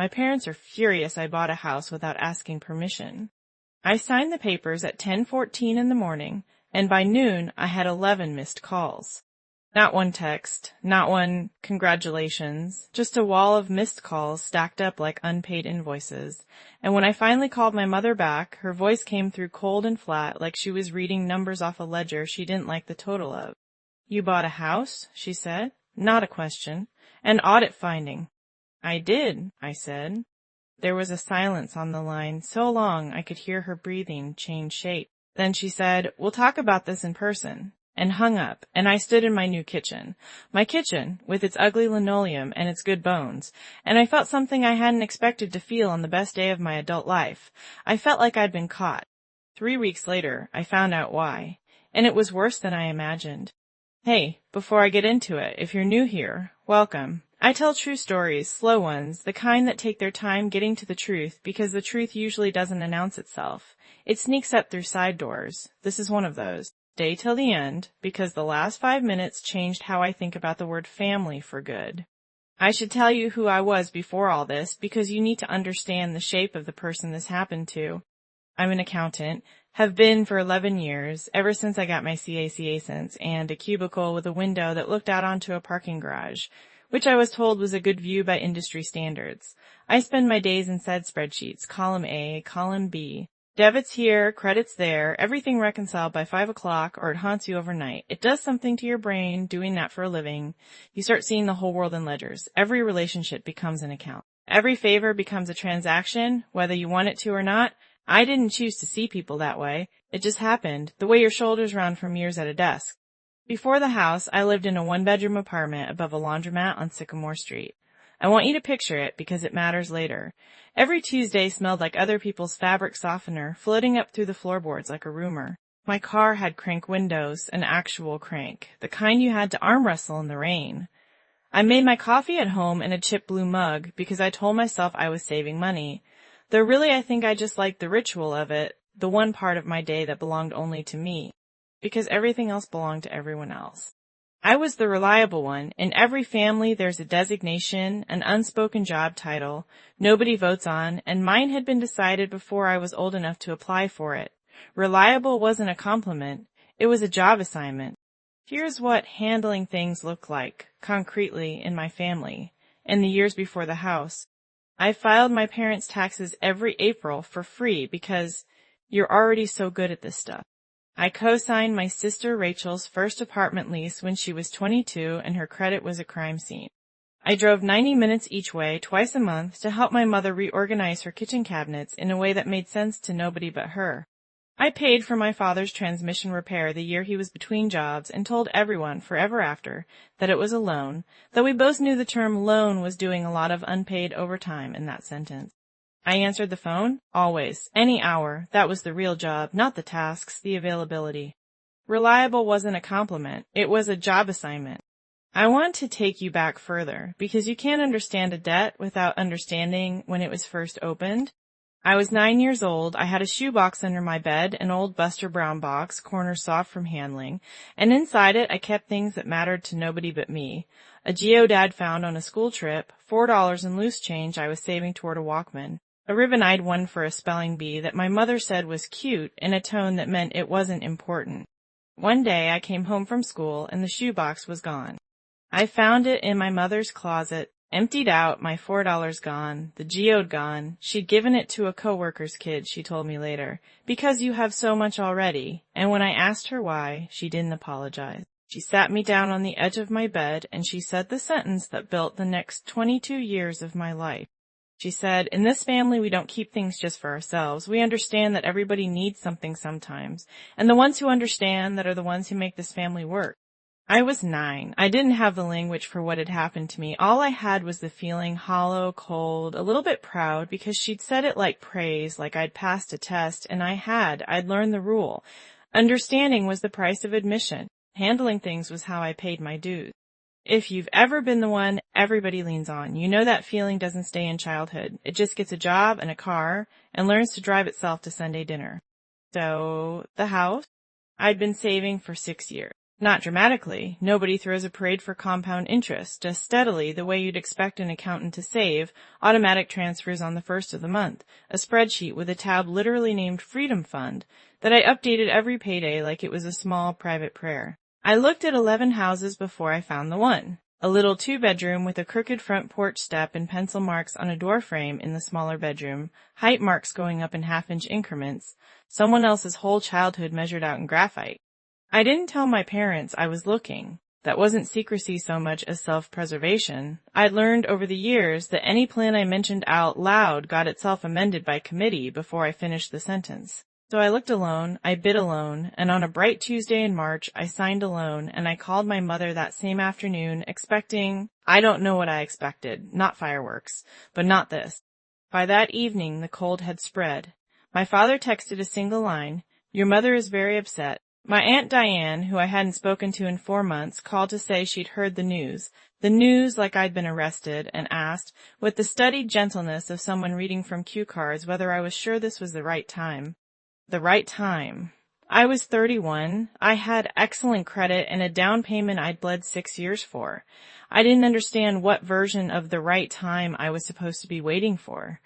My parents are furious I bought a house without asking permission. I signed the papers at 10:14 in the morning, and by noon I had 11 missed calls. Not one text, not one congratulations, just a wall of missed calls stacked up like unpaid invoices. And when I finally called my mother back, her voice came through cold and flat like she was reading numbers off a ledger she didn't like the total of. "You bought a house?" she said. Not a question. "An audit finding." "I did," I said. There was a silence on the line, so long I could hear her breathing change shape. Then she said, "We'll talk about this in person," and hung up, and I stood in my new kitchen. My kitchen, with its ugly linoleum and its good bones, and I felt something I hadn't expected to feel on the best day of my adult life. I felt like I'd been caught. 3 weeks later, I found out why, and it was worse than I imagined. Hey, before I get into it, if you're new here, welcome. I tell true stories, slow ones, the kind that take their time getting to the truth because the truth usually doesn't announce itself. It sneaks up through side doors. This is one of those. Stay till the end, because the last 5 minutes changed how I think about the word family for good. I should tell you who I was before all this, because you need to understand the shape of the person this happened to. I'm an accountant, have been for 11 years, ever since I got my CAC license, and a cubicle with a window that looked out onto a parking garage, which I was told was a good view by industry standards. I spend my days in said spreadsheets, column A, column B. Debits here, credits there, everything reconciled by 5 o'clock or it haunts you overnight. It does something to your brain, doing that for a living. You start seeing the whole world in ledgers. Every relationship becomes an account. Every favor becomes a transaction, whether you want it to or not. I didn't choose to see people that way. It just happened, the way your shoulders round from years at a desk. Before the house, I lived in a 1-bedroom apartment above a laundromat on Sycamore Street. I want you to picture it because it matters later. Every Tuesday smelled like other people's fabric softener floating up through the floorboards like a rumor. My car had crank windows, an actual crank, the kind you had to arm wrestle in the rain. I made my coffee at home in a chip blue mug because I told myself I was saving money. Though really I think I just liked the ritual of it, the one part of my day that belonged only to me, because everything else belonged to everyone else. I was the reliable one. In every family there's a designation, an unspoken job title, nobody votes on, and mine had been decided before I was old enough to apply for it. Reliable wasn't a compliment, it was a job assignment. Here's what handling things looked like, concretely, in my family, in the years before the house. I filed my parents' taxes every April for free because you're already so good at this stuff. I co-signed my sister Rachel's first apartment lease when she was 22 and her credit was a crime scene. I drove 90 minutes each way twice a month to help my mother reorganize her kitchen cabinets in a way that made sense to nobody but her. I paid for my father's transmission repair the year he was between jobs and told everyone forever after that it was a loan, though we both knew the term loan was doing a lot of unpaid overtime in that sentence. I answered the phone, always, any hour. That was the real job, not the tasks, the availability. Reliable wasn't a compliment, it was a job assignment. I want to take you back further, because you can't understand a debt without understanding when it was first opened. I was 9 years old, I had a shoebox under my bed, an old Buster Brown box, corners soft from handling, and inside it I kept things that mattered to nobody but me. A geodad found on a school trip, $4 in loose change I was saving toward a Walkman. A ribbon-eyed one for a spelling bee that my mother said was cute in a tone that meant it wasn't important. One day I came home from school and the shoebox was gone. I found it in my mother's closet, emptied out, my $4 gone, the geode gone. She'd given it to a coworker's kid, she told me later, because you have so much already. And when I asked her why, she didn't apologize. She sat me down on the edge of my bed and she said the sentence that built the next 22 years of my life. She said, "In this family, we don't keep things just for ourselves. We understand that everybody needs something sometimes, and the ones who understand that are the ones who make this family work." I was 9. I didn't have the language for what had happened to me. All I had was the feeling hollow, cold, a little bit proud, because she'd said it like praise, like I'd passed a test, and I'd learned the rule. Understanding was the price of admission. Handling things was how I paid my dues. If you've ever been the one everybody leans on, you know that feeling doesn't stay in childhood. It just gets a job and a car and learns to drive itself to Sunday dinner. So, the house? I'd been saving for 6 years. Not dramatically. Nobody throws a parade for compound interest, just steadily, the way you'd expect an accountant to save, automatic transfers on the first of the month, a spreadsheet with a tab literally named Freedom Fund that I updated every payday like it was a small private prayer. I looked at 11 houses before I found the one. A little 2-bedroom with a crooked front porch step and pencil marks on a door frame in the smaller bedroom, height marks going up in half-inch increments, someone else's whole childhood measured out in graphite. I didn't tell my parents I was looking. That wasn't secrecy so much as self-preservation. I'd learned over the years that any plan I mentioned out loud got itself amended by committee before I finished the sentence. So I looked alone, I bid alone, and on a bright Tuesday in March, I signed alone, and I called my mother that same afternoon, expecting, I don't know what I expected, not fireworks, but not this. By that evening, the cold had spread. My father texted a single line, "Your mother is very upset." My Aunt Diane, who I hadn't spoken to in 4 months, called to say she'd heard the news like I'd been arrested, and asked, with the studied gentleness of someone reading from cue cards, whether I was sure this was the right time. The right time. I was 31. I had excellent credit and a down payment I'd bled 6 years for. I didn't understand what version of the right time I was supposed to be waiting for.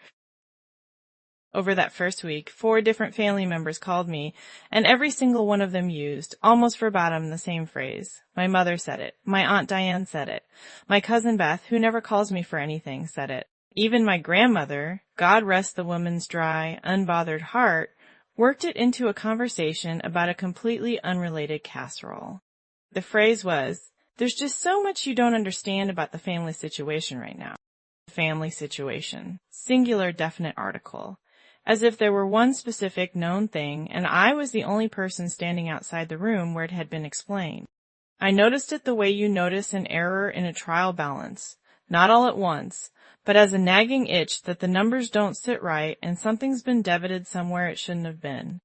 Over that first week, 4 different family members called me, and every single one of them used, almost verbatim, the same phrase. My mother said it. My Aunt Diane said it. My cousin Beth, who never calls me for anything, said it. Even my grandmother, God rest the woman's dry, unbothered heart, worked it into a conversation about a completely unrelated casserole. The phrase was, "There's just so much you don't understand about the family situation right now." Family situation. Singular definite article. As if there were one specific known thing, and I was the only person standing outside the room where it had been explained. I noticed it the way you notice an error in a trial balance. Not all at once, but as a nagging itch that the numbers don't sit right and something's been debited somewhere it shouldn't have been.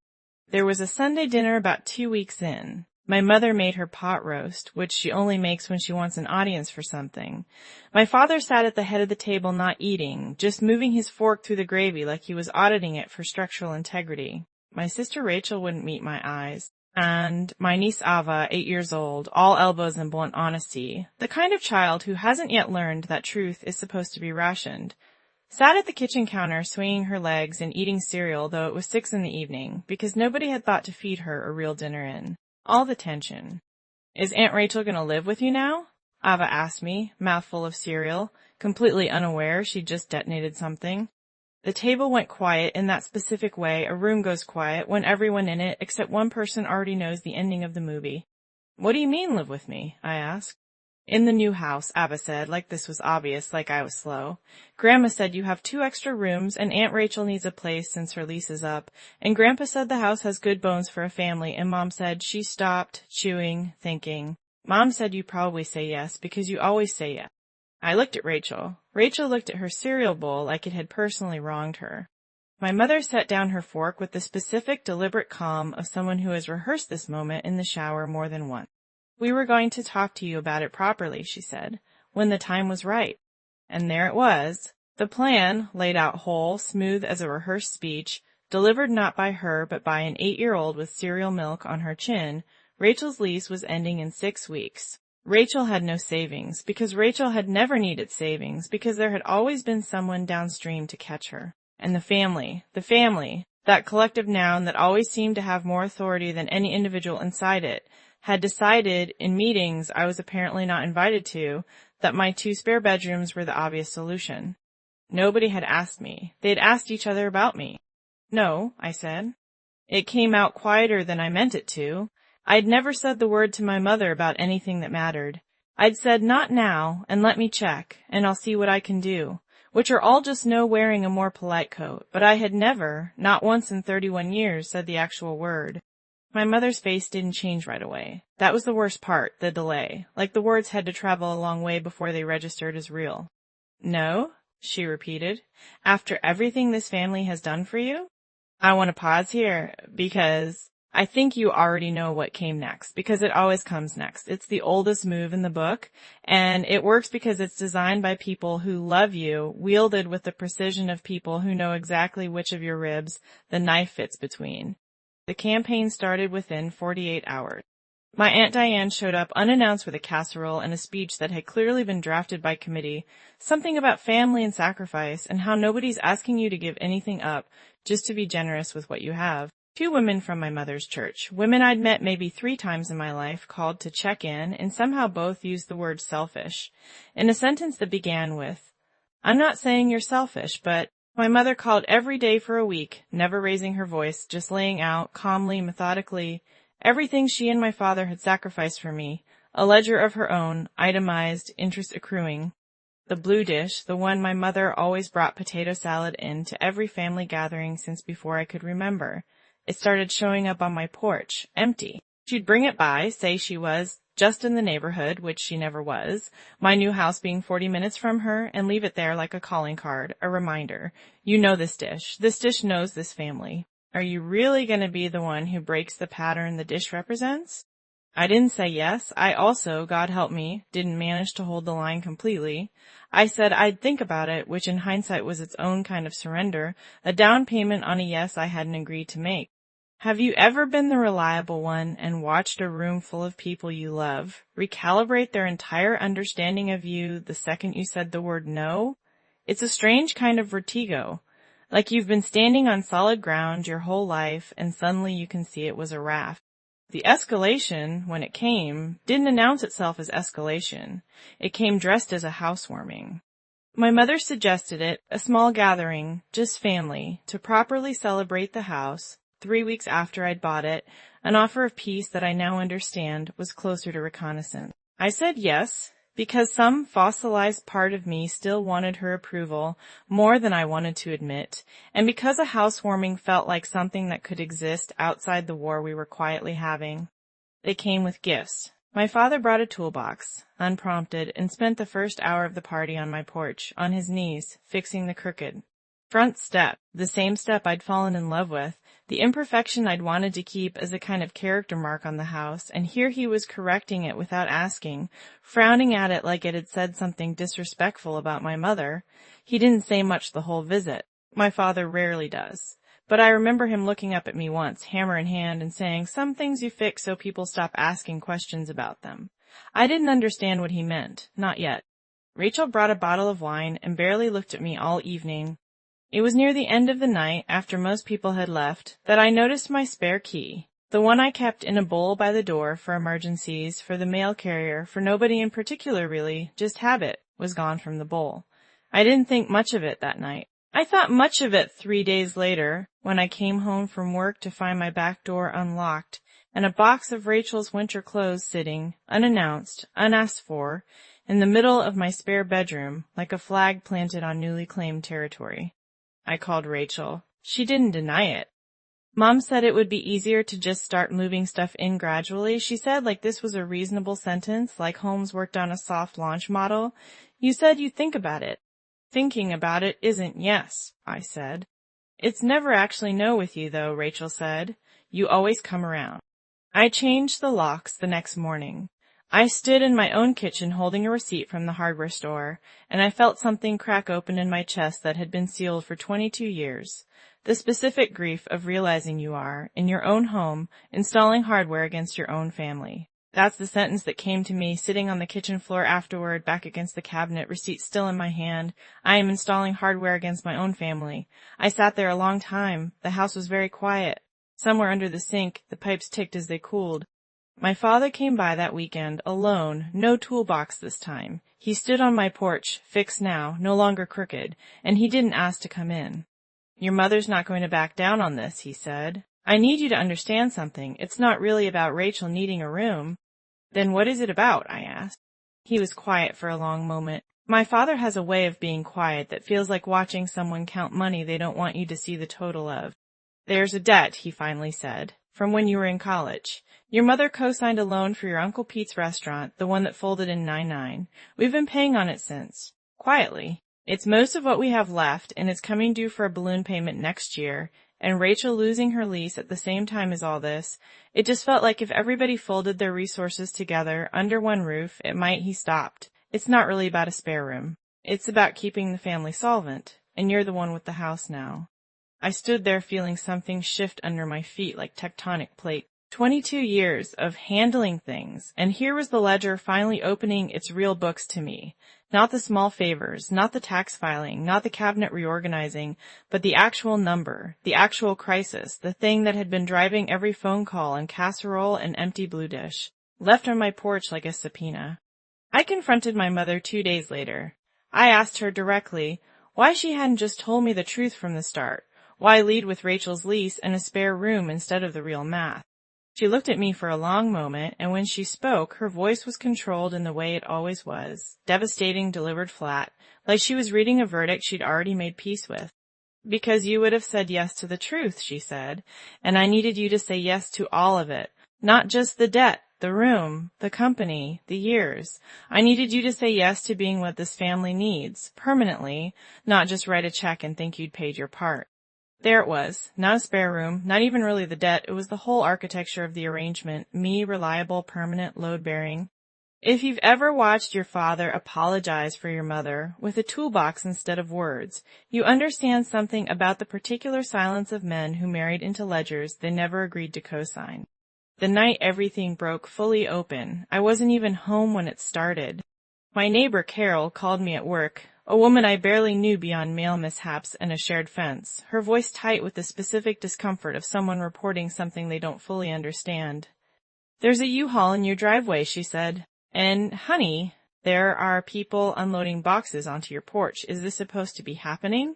There was a Sunday dinner about 2 weeks in. My mother made her pot roast, which she only makes when she wants an audience for something. My father sat at the head of the table not eating, just moving his fork through the gravy like he was auditing it for structural integrity. My sister Rachel wouldn't meet my eyes. And my niece Ava, 8 years old, all elbows and blunt honesty, the kind of child who hasn't yet learned that truth is supposed to be rationed, sat at the kitchen counter swinging her legs and eating cereal though it was 6 in the evening, because nobody had thought to feed her a real dinner in. All the tension. "Is Aunt Rachel going to live with you now?" Ava asked me, mouthful of cereal, completely unaware she'd just detonated something. The table went quiet in that specific way a room goes quiet when everyone in it except one person already knows the ending of the movie. "What do you mean, live with me?" I asked. "In the new house," Ava said, like this was obvious, like I was slow. "Grandma said you have 2 extra rooms, and Aunt Rachel needs a place since her lease is up, and Grandpa said the house has good bones for a family, and Mom said," she stopped, chewing, thinking, "Mom said you'd probably say yes, because you always say yes." I looked at Rachel. Rachel looked at her cereal bowl like it had personally wronged her. My mother set down her fork with the specific, deliberate calm of someone who has rehearsed this moment in the shower more than once. "We were going to talk to you about it properly," she said, "when the time was right." And there it was. The plan, laid out whole, smooth as a rehearsed speech, delivered not by her but by an 8-year-old with cereal milk on her chin. Rachel's lease was ending in 6 weeks. Rachel had no savings, because Rachel had never needed savings, because there had always been someone downstream to catch her. And the family, that collective noun that always seemed to have more authority than any individual inside it, had decided, in meetings I was apparently not invited to, that my 2 spare bedrooms were the obvious solution. Nobody had asked me. They'd asked each other about me. "No," I said. It came out quieter than I meant it to. I'd never said the word to my mother about anything that mattered. I'd said, "Not now, and let me check, and I'll see what I can do," which are all just no wearing a more polite coat, but I had never, not once in 31 years, said the actual word. My mother's face didn't change right away. That was the worst part, the delay, like the words had to travel a long way before they registered as real. "No?" she repeated. "After everything this family has done for you?" I want to pause here, because I think you already know what came next, because it always comes next. It's the oldest move in the book, and it works because it's designed by people who love you, wielded with the precision of people who know exactly which of your ribs the knife fits between. The campaign started within 48 hours. My Aunt Diane showed up unannounced with a casserole and a speech that had clearly been drafted by committee, something about family and sacrifice and how nobody's asking you to give anything up, just to be generous with what you have. Two women from my mother's church, women I'd met maybe 3 times in my life, called to check in, and somehow both used the word selfish, in a sentence that began with, "I'm not saying you're selfish, but..." My mother called every day for a week, never raising her voice, just laying out, calmly, methodically, everything she and my father had sacrificed for me, a ledger of her own, itemized, interest accruing. The blue dish, the one my mother always brought potato salad in to every family gathering since before I could remember. It started showing up on my porch, empty. She'd bring it by, say she was just in the neighborhood, which she never was, my new house being 40 minutes from her, and leave it there like a calling card, a reminder. You know this dish. This dish knows this family. Are you really going to be the one who breaks the pattern the dish represents? I didn't say yes. I also, God help me, didn't manage to hold the line completely. I said I'd think about it, which in hindsight was its own kind of surrender, a down payment on a yes I hadn't agreed to make. Have you ever been the reliable one and watched a room full of people you love recalibrate their entire understanding of you the second you said the word no? It's a strange kind of vertigo. Like you've been standing on solid ground your whole life, and suddenly you can see it was a raft. The escalation, when it came, didn't announce itself as escalation. It came dressed as a housewarming. My mother suggested it, a small gathering, just family, to properly celebrate the house. 3 weeks after I'd bought it, an offer of peace that I now understand was closer to reconnaissance. I said yes, because some fossilized part of me still wanted her approval more than I wanted to admit, and because a housewarming felt like something that could exist outside the war we were quietly having. They came with gifts. My father brought a toolbox, unprompted, and spent the first hour of the party on my porch, on his knees, fixing the crooked front step, the same step I'd fallen in love with, the imperfection I'd wanted to keep as a kind of character mark on the house, and here he was correcting it without asking, frowning at it like it had said something disrespectful about my mother. He didn't say much the whole visit. My father rarely does. But I remember him looking up at me once, hammer in hand, and saying, "Some things you fix so people stop asking questions about them." I didn't understand what he meant, not yet. Rachel brought a bottle of wine and barely looked at me all evening. It was near the end of the night, after most people had left, that I noticed my spare key, the one I kept in a bowl by the door for emergencies, for the mail carrier, for nobody in particular really, just habit, was gone from the bowl. I didn't think much of it that night. I thought much of it 3 days later, when I came home from work to find my back door unlocked, and a box of Rachel's winter clothes sitting, unannounced, unasked for, in the middle of my spare bedroom, like a flag planted on newly claimed territory. I called Rachel. She didn't deny it. Mom said it would be easier to just start moving stuff in gradually. She said like this was a reasonable sentence, like Holmes worked on a soft launch model. You said you'd think about it. Thinking about it isn't yes, I said. It's never actually no with you, though, Rachel said. You always come around. I changed the locks the next morning. I stood in my own kitchen holding a receipt from the hardware store, and I felt something crack open in my chest that had been sealed for 22 years. The specific grief of realizing you are, in your own home, installing hardware against your own family. That's the sentence that came to me, sitting on the kitchen floor afterward, back against the cabinet, receipt still in my hand. I am installing hardware against my own family. I sat there a long time. The house was very quiet. Somewhere under the sink, the pipes ticked as they cooled. My father came by that weekend, alone, no toolbox this time. He stood on my porch, fixed now, no longer crooked, and he didn't ask to come in. Your mother's not going to back down on this, he said. I need you to understand something. It's not really about Rachel needing a room. Then what is it about? I asked. He was quiet for a long moment. My father has a way of being quiet that feels like watching someone count money they don't want you to see the total of. There's a debt, he finally said, from when you were in college. Your mother co-signed a loan for your Uncle Pete's restaurant, the one that folded in 99. We've been paying on it since. Quietly. It's most of what we have left, and it's coming due for a balloon payment next year, and Rachel losing her lease at the same time as all this. It just felt like if everybody folded their resources together under one roof, it might. He stopped. It's not really about a spare room. It's about keeping the family solvent, and you're the one with the house now. I stood there feeling something shift under my feet like tectonic plate. 22 years of handling things, and here was the ledger finally opening its real books to me. Not the small favors, not the tax filing, not the cabinet reorganizing, but the actual number, the actual crisis, the thing that had been driving every phone call and casserole and empty blue dish, left on my porch like a subpoena. I confronted my mother 2 days later. I asked her directly why she hadn't just told me the truth from the start, why lead with Rachel's lease and a spare room instead of the real math. She looked at me for a long moment, and when she spoke, her voice was controlled in the way it always was, devastating, delivered flat, like she was reading a verdict she'd already made peace with. Because you would have said yes to the truth, she said, and I needed you to say yes to all of it, not just the debt, the room, the company, the years. I needed you to say yes to being what this family needs, permanently, not just write a check and think you'd paid your part. There it was, not a spare room, not even really the debt, it was the whole architecture of the arrangement, me, reliable, permanent, load-bearing. If you've ever watched your father apologize for your mother with a toolbox instead of words, you understand something about the particular silence of men who married into ledgers they never agreed to co-sign. The night everything broke fully open, I wasn't even home when it started. My neighbor Carol called me at work, a woman I barely knew beyond mail mishaps and a shared fence, her voice tight with the specific discomfort of someone reporting something they don't fully understand. "There's a U-Haul in your driveway," she said. "And, honey, there are people unloading boxes onto your porch. Is this supposed to be happening?"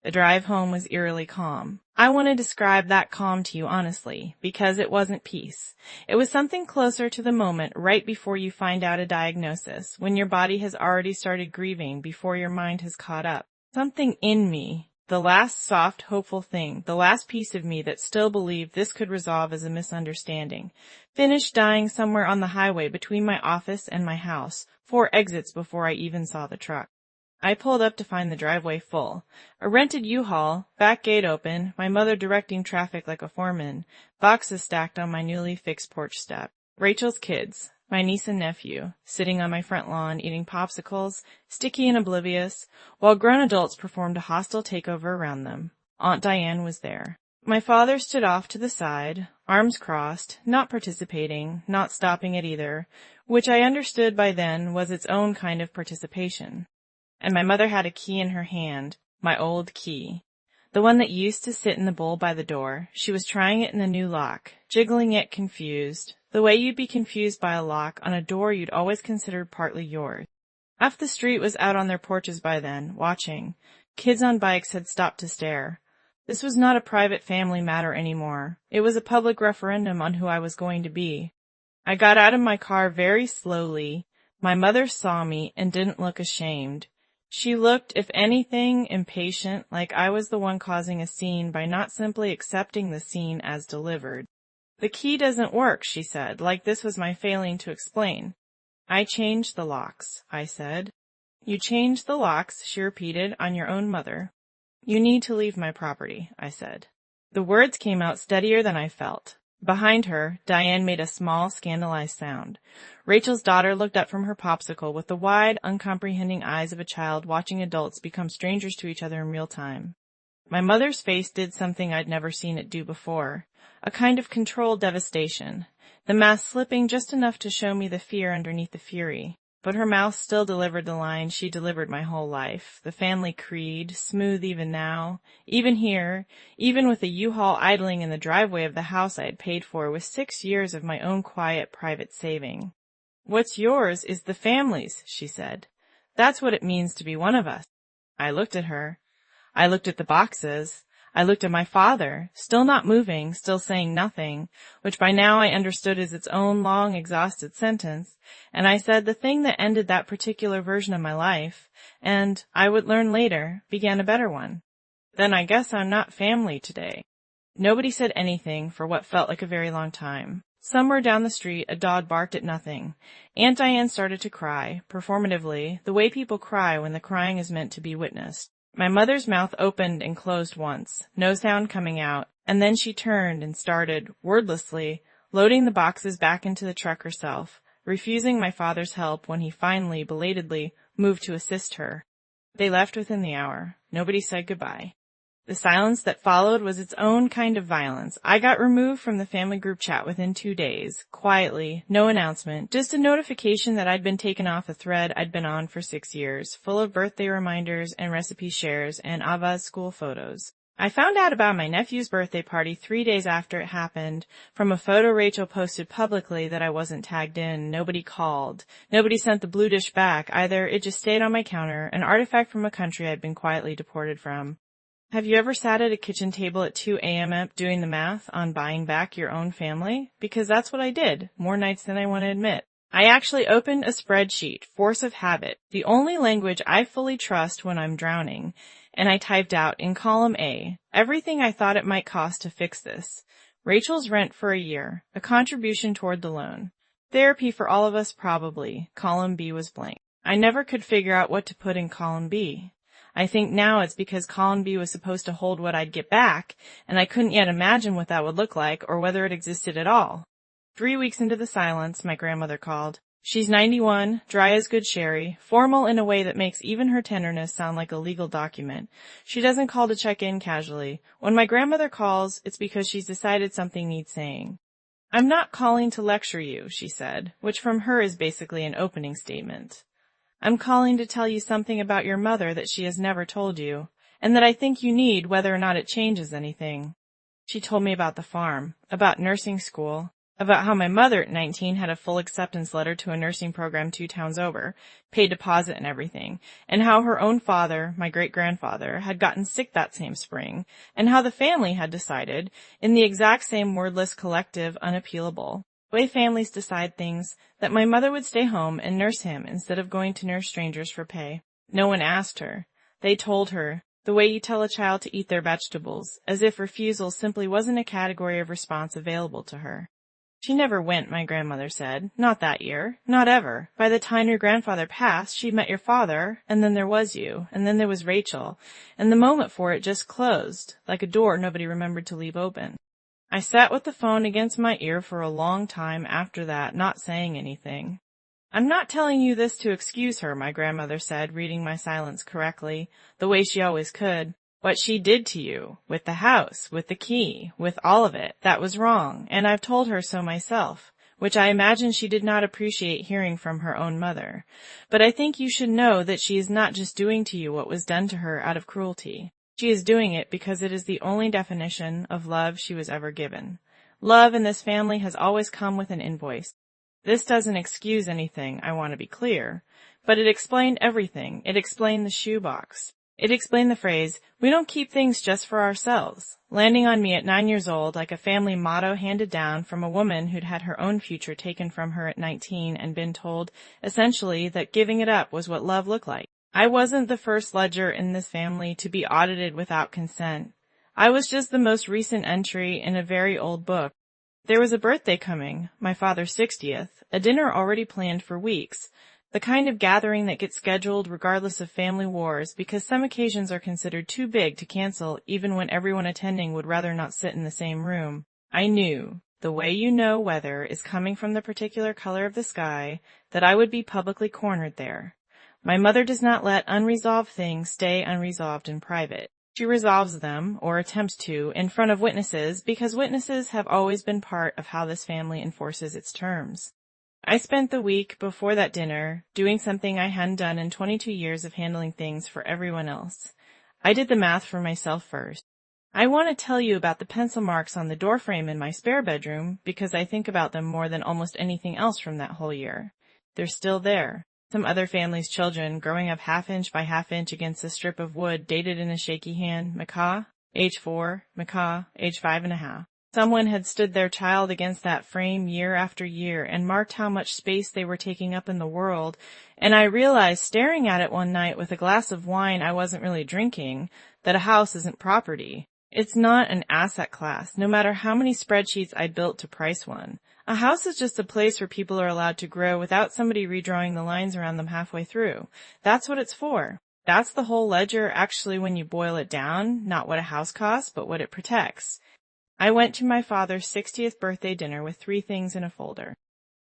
The drive home was eerily calm. I want to describe that calm to you honestly, because it wasn't peace. It was something closer to the moment right before you find out a diagnosis, when your body has already started grieving before your mind has caught up. Something in me, the last soft, hopeful thing, the last piece of me that still believed this could resolve as a misunderstanding, finished dying somewhere on the highway between my office and my house, 4 exits before I even saw the truck. I pulled up to find the driveway full. A rented U-Haul, back gate open, my mother directing traffic like a foreman, boxes stacked on my newly fixed porch step. Rachel's kids, my niece and nephew, sitting on my front lawn eating popsicles, sticky and oblivious, while grown adults performed a hostile takeover around them. Aunt Diane was there. My father stood off to the side, arms crossed, not participating, not stopping it either, which I understood by then was its own kind of participation. And my mother had a key in her hand, my old key, the one that used to sit in the bowl by the door. She was trying it in the new lock, jiggling it confused, the way you'd be confused by a lock on a door you'd always considered partly yours. Half the street was out on their porches by then, watching. Kids on bikes had stopped to stare. This was not a private family matter anymore. It was a public referendum on who I was going to be. I got out of my car very slowly. My mother saw me and didn't look ashamed. She looked, if anything, impatient, like I was the one causing a scene by not simply accepting the scene as delivered. "The key doesn't work," she said, like this was my failing to explain. "I changed the locks," I said. "You changed the locks," she repeated, "on your own mother." "You need to leave my property," I said. The words came out steadier than I felt. Behind her, Diane made a small, scandalized sound. Rachel's daughter looked up from her popsicle with the wide, uncomprehending eyes of a child watching adults become strangers to each other in real time. My mother's face did something I'd never seen it do before, a kind of controlled devastation, the mask slipping just enough to show me the fear underneath the fury. But her mouth still delivered the line she delivered my whole life, the family creed, smooth even now, even here, even with a U-Haul idling in the driveway of the house I had paid for with 6 years of my own quiet private saving. "What's yours is the family's," she said. "That's what it means to be one of us." I looked at her. I looked at the boxes. I looked at my father, still not moving, still saying nothing, which by now I understood as its own long, exhausted sentence, and I said the thing that ended that particular version of my life, and, I would learn later, began a better one. "Then I guess I'm not family today." Nobody said anything for what felt like a very long time. Somewhere down the street, a dog barked at nothing. Aunt Diane started to cry, performatively, the way people cry when the crying is meant to be witnessed. My mother's mouth opened and closed once, no sound coming out, and then she turned and started, wordlessly, loading the boxes back into the truck herself, refusing my father's help when he finally, belatedly, moved to assist her. They left within the hour. Nobody said goodbye. The silence that followed was its own kind of violence. I got removed from the family group chat within 2 days, quietly, no announcement, just a notification that I'd been taken off a thread I'd been on for 6 years, full of birthday reminders and recipe shares and Ava's school photos. I found out about my nephew's birthday party 3 days after it happened from a photo Rachel posted publicly that I wasn't tagged in. Nobody called. Nobody sent the blue dish back either. It just stayed on my counter, an artifact from a country I'd been quietly deported from. Have you ever sat at a kitchen table at 2 a.m. doing the math on buying back your own family? Because that's what I did, more nights than I want to admit. I actually opened a spreadsheet, force of habit, the only language I fully trust when I'm drowning, and I typed out in column A, everything I thought it might cost to fix this. Rachel's rent for a year, a contribution toward the loan. Therapy for all of us probably. Column B was blank. I never could figure out what to put in column B. I think now it's because column B was supposed to hold what I'd get back, and I couldn't yet imagine what that would look like or whether it existed at all. 3 weeks into the silence, my grandmother called. She's 91, dry as good sherry, formal in a way that makes even her tenderness sound like a legal document. She doesn't call to check in casually. When my grandmother calls, it's because she's decided something needs saying. I'm not calling to lecture you, she said, which from her is basically an opening statement. I'm calling to tell you something about your mother that she has never told you, and that I think you need whether or not it changes anything. She told me about the farm, about nursing school, about how my mother at 19 had a full acceptance letter to a nursing program 2 towns over, paid deposit and everything, and how her own father, my great-grandfather, had gotten sick that same spring, and how the family had decided, in the exact same wordless collective unappealable way families decide things, that my mother would stay home and nurse him instead of going to nurse strangers for pay. No one asked her. They told her, the way you tell a child to eat their vegetables, as if refusal simply wasn't a category of response available to her. She never went, my grandmother said. Not that year. Not ever. By the time your grandfather passed, she'd met your father, and then there was you, and then there was Rachel, and the moment for it just closed, like a door nobody remembered to leave open. I sat with the phone against my ear for a long time after that, not saying anything. I'm not telling you this to excuse her, my grandmother said, reading my silence correctly, the way she always could. What she did to you, with the house, with the key, with all of it, that was wrong, and I've told her so myself, which I imagine she did not appreciate hearing from her own mother. But I think you should know that she is not just doing to you what was done to her out of cruelty. She is doing it because it is the only definition of love she was ever given. Love in this family has always come with an invoice. This doesn't excuse anything, I want to be clear, but it explained everything. It explained the shoebox. It explained the phrase, we don't keep things just for ourselves, landing on me at 9 years old like a family motto handed down from a woman who'd had her own future taken from her at 19 and been told, essentially, that giving it up was what love looked like. I wasn't the first ledger in this family to be audited without consent. I was just the most recent entry in a very old book. There was a birthday coming, my father's 60th, a dinner already planned for weeks, the kind of gathering that gets scheduled regardless of family wars because some occasions are considered too big to cancel even when everyone attending would rather not sit in the same room. I knew, the way you know weather is coming from the particular color of the sky, that I would be publicly cornered there. My mother does not let unresolved things stay unresolved in private. She resolves them, or attempts to, in front of witnesses because witnesses have always been part of how this family enforces its terms. I spent the week before that dinner doing something I hadn't done in 22 years of handling things for everyone else. I did the math for myself first. I want to tell you about the pencil marks on the doorframe in my spare bedroom because I think about them more than almost anything else from that whole year. They're still there. Some other family's children growing up half-inch by half-inch against a strip of wood dated in a shaky hand. Macaw, age 4, Macaw, age 5.5. Someone had stood their child against that frame year after year and marked how much space they were taking up in the world, and I realized staring at it one night with a glass of wine I wasn't really drinking, that a house isn't property. It's not an asset class, no matter how many spreadsheets I built to price one. A house is just a place where people are allowed to grow without somebody redrawing the lines around them halfway through. That's what it's for. That's the whole ledger actually when you boil it down, not what a house costs, but what it protects. I went to my father's 60th birthday dinner with 3 things in a folder.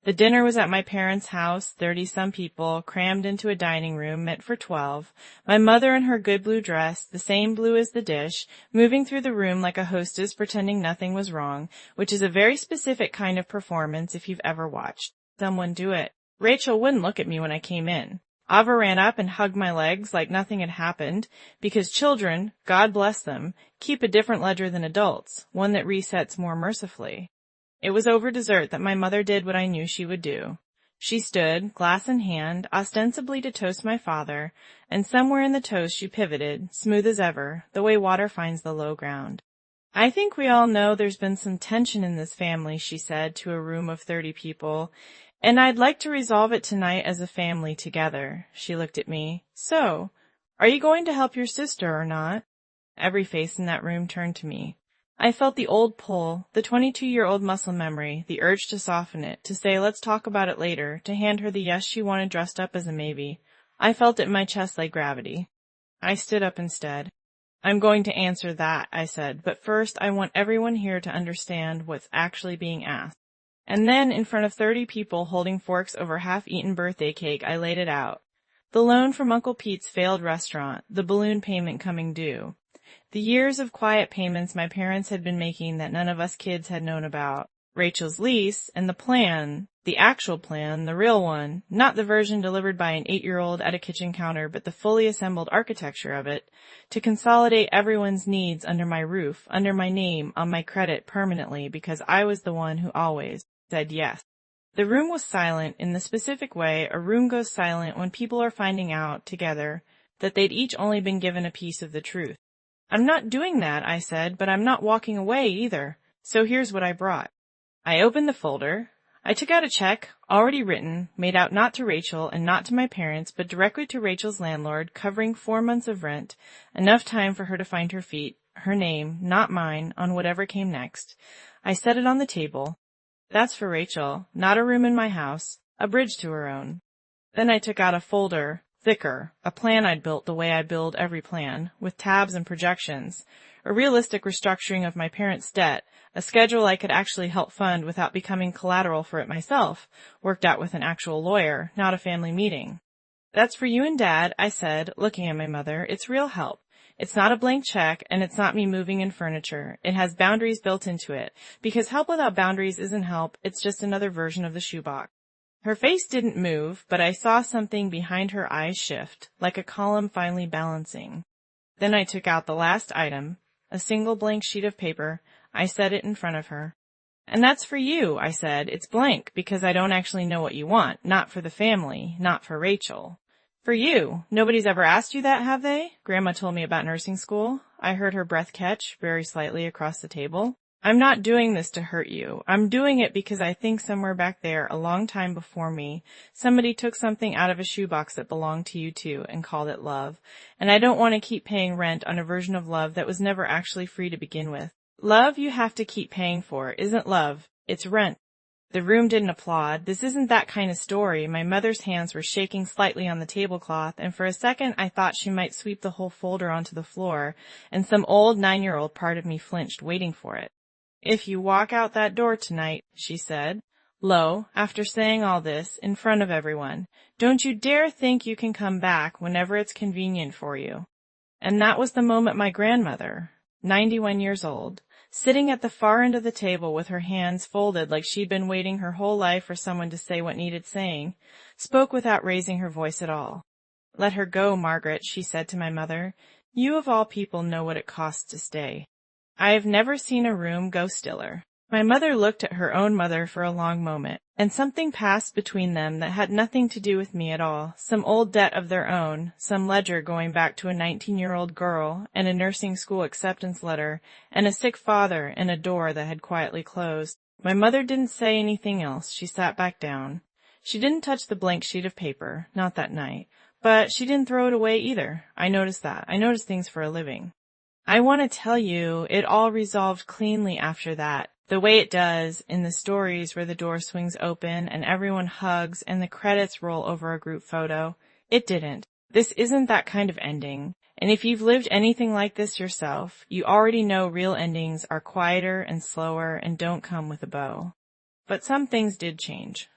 The dinner was at my parents' house, 30-some people, crammed into a dining room meant for 12. My mother in her good blue dress, the same blue as the dish, moving through the room like a hostess pretending nothing was wrong, which is a very specific kind of performance if you've ever watched someone do it. Rachel wouldn't look at me when I came in. Ava ran up and hugged my legs like nothing had happened, because children, God bless them, keep a different ledger than adults, one that resets more mercifully. It was over dessert that my mother did what I knew she would do. She stood, glass in hand, ostensibly to toast my father, and somewhere in the toast she pivoted, smooth as ever, the way water finds the low ground. I think we all know there's been some tension in this family, she said to a room of 30 people, and I'd like to resolve it tonight as a family together. She looked at me. So, are you going to help your sister or not? Every face in that room turned to me. I felt the old pull, the 22-year-old muscle memory, the urge to soften it, to say let's talk about it later, to hand her the yes she wanted dressed up as a maybe. I felt it in my chest like gravity. I stood up instead. I'm going to answer that, I said, but first I want everyone here to understand what's actually being asked. And then, in front of 30 people holding forks over half-eaten birthday cake, I laid it out. The loan from Uncle Pete's failed restaurant, the balloon payment coming due. The years of quiet payments my parents had been making that none of us kids had known about. Rachel's lease, and the plan, the actual plan, the real one, not the version delivered by an 8-year-old at a kitchen counter, but the fully assembled architecture of it, to consolidate everyone's needs under my roof, under my name, on my credit permanently, because I was the one who always said yes. The room was silent in the specific way a room goes silent when people are finding out, together, that they'd each only been given a piece of the truth. I'm not doing that, I said, but I'm not walking away either. So here's what I brought. I opened the folder. I took out a check, already written, made out not to Rachel and not to my parents, but directly to Rachel's landlord, covering 4 months of rent, enough time for her to find her feet, her name, not mine, on whatever came next. I set it on the table. That's for Rachel, not a room in my house, a bridge to her own. Then I took out a folder, thicker, a plan I'd built the way I build every plan, with tabs and projections, a realistic restructuring of my parents' debt, a schedule I could actually help fund without becoming collateral for it myself, worked out with an actual lawyer, not a family meeting. That's for you and Dad, I said, looking at my mother. It's real help. It's not a blank check, and it's not me moving in furniture. It has boundaries built into it, because help without boundaries isn't help, it's just another version of the shoebox. Her face didn't move, but I saw something behind her eyes shift, like a column finally balancing. Then I took out the last item, a single blank sheet of paper. I set it in front of her. And that's for you, I said. It's blank, because I don't actually know what you want, not for the family, not for Rachel. For you. Nobody's ever asked you that, have they? Grandma told me about nursing school. I heard her breath catch, very slightly across the table. I'm not doing this to hurt you. I'm doing it because I think somewhere back there, a long time before me, somebody took something out of a shoebox that belonged to you too and called it love. And I don't want to keep paying rent on a version of love that was never actually free to begin with. Love you have to keep paying for isn't love. It's rent. The room didn't applaud. This isn't that kind of story. My mother's hands were shaking slightly on the tablecloth, and for a second I thought she might sweep the whole folder onto the floor, and some old 9-year-old part of me flinched, waiting for it. If you walk out that door tonight, she said, low, after saying all this, in front of everyone, don't you dare think you can come back whenever it's convenient for you. And that was the moment my grandmother, 91 years old, sitting at the far end of the table with her hands folded like she'd been waiting her whole life for someone to say what needed saying, spoke without raising her voice at all. Let her go, Margaret, she said to my mother. You of all people know what it costs to stay. I have never seen a room go stiller. My mother looked at her own mother for a long moment, and something passed between them that had nothing to do with me at all, some old debt of their own, some ledger going back to a 19-year-old girl, and a nursing school acceptance letter, and a sick father, and a door that had quietly closed. My mother didn't say anything else. She sat back down. She didn't touch the blank sheet of paper, not that night, but she didn't throw it away either. I noticed that. I noticed things for a living. I want to tell you, it all resolved cleanly after that, the way it does in the stories where the door swings open and everyone hugs and the credits roll over a group photo. It didn't. This isn't that kind of ending. And if you've lived anything like this yourself, you already know real endings are quieter and slower and don't come with a bow. But some things did change.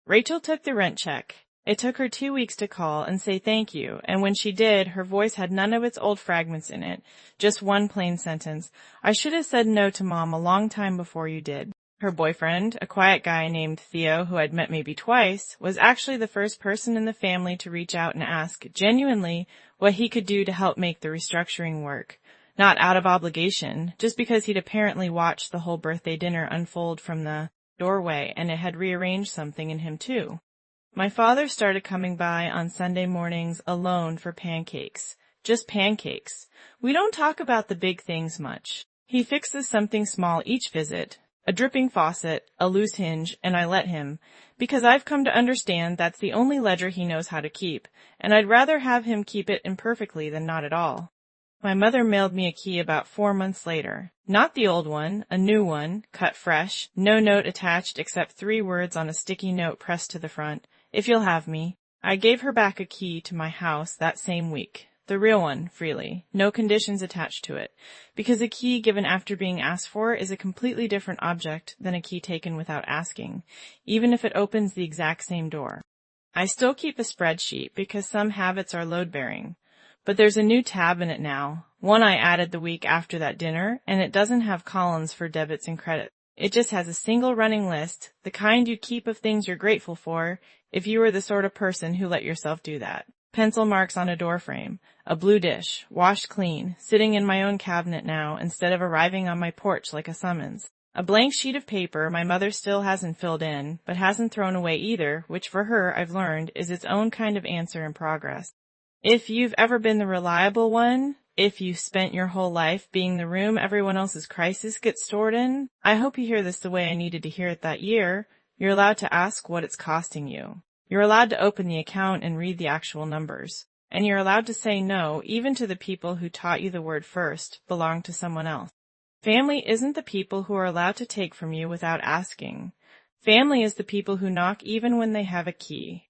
Rachel took the rent check. It took her 2 weeks to call and say thank you, and when she did, her voice had none of its old fragments in it, just one plain sentence. "I should have said no to Mom a long time before you did." Her boyfriend, a quiet guy named Theo who I'd met maybe twice, was actually the first person in the family to reach out and ask, genuinely, what he could do to help make the restructuring work. Not out of obligation, just because he'd apparently watched the whole birthday dinner unfold from the doorway and it had rearranged something in him too. My father started coming by on Sunday mornings alone for pancakes. Just pancakes. We don't talk about the big things much. He fixes something small each visit, a dripping faucet, a loose hinge, and I let him, because I've come to understand that's the only ledger he knows how to keep, and I'd rather have him keep it imperfectly than not at all. My mother mailed me a key about 4 months later. Not the old one, a new one, cut fresh, no note attached except 3 words on a sticky note pressed to the front. "If you'll have me." I gave her back a key to my house that same week. The real one, freely. No conditions attached to it. Because a key given after being asked for is a completely different object than a key taken without asking, even if it opens the exact same door. I still keep a spreadsheet because some habits are load-bearing. But there's a new tab in it now, one I added the week after that dinner, and it doesn't have columns for debits and credits. It just has a single running list, the kind you keep of things you're grateful for, if you were the sort of person who let yourself do that. Pencil marks on a door frame, a blue dish, washed clean, sitting in my own cabinet now instead of arriving on my porch like a summons. A blank sheet of paper my mother still hasn't filled in, but hasn't thrown away either, which for her, I've learned, is its own kind of answer in progress. If you've ever been the reliable one, if you've spent your whole life being the room everyone else's crisis gets stored in, I hope you hear this the way I needed to hear it that year. You're allowed to ask what it's costing you. You're allowed to open the account and read the actual numbers. And you're allowed to say no, even to the people who taught you the word first, belong to someone else. Family isn't the people who are allowed to take from you without asking. Family is the people who knock even when they have a key.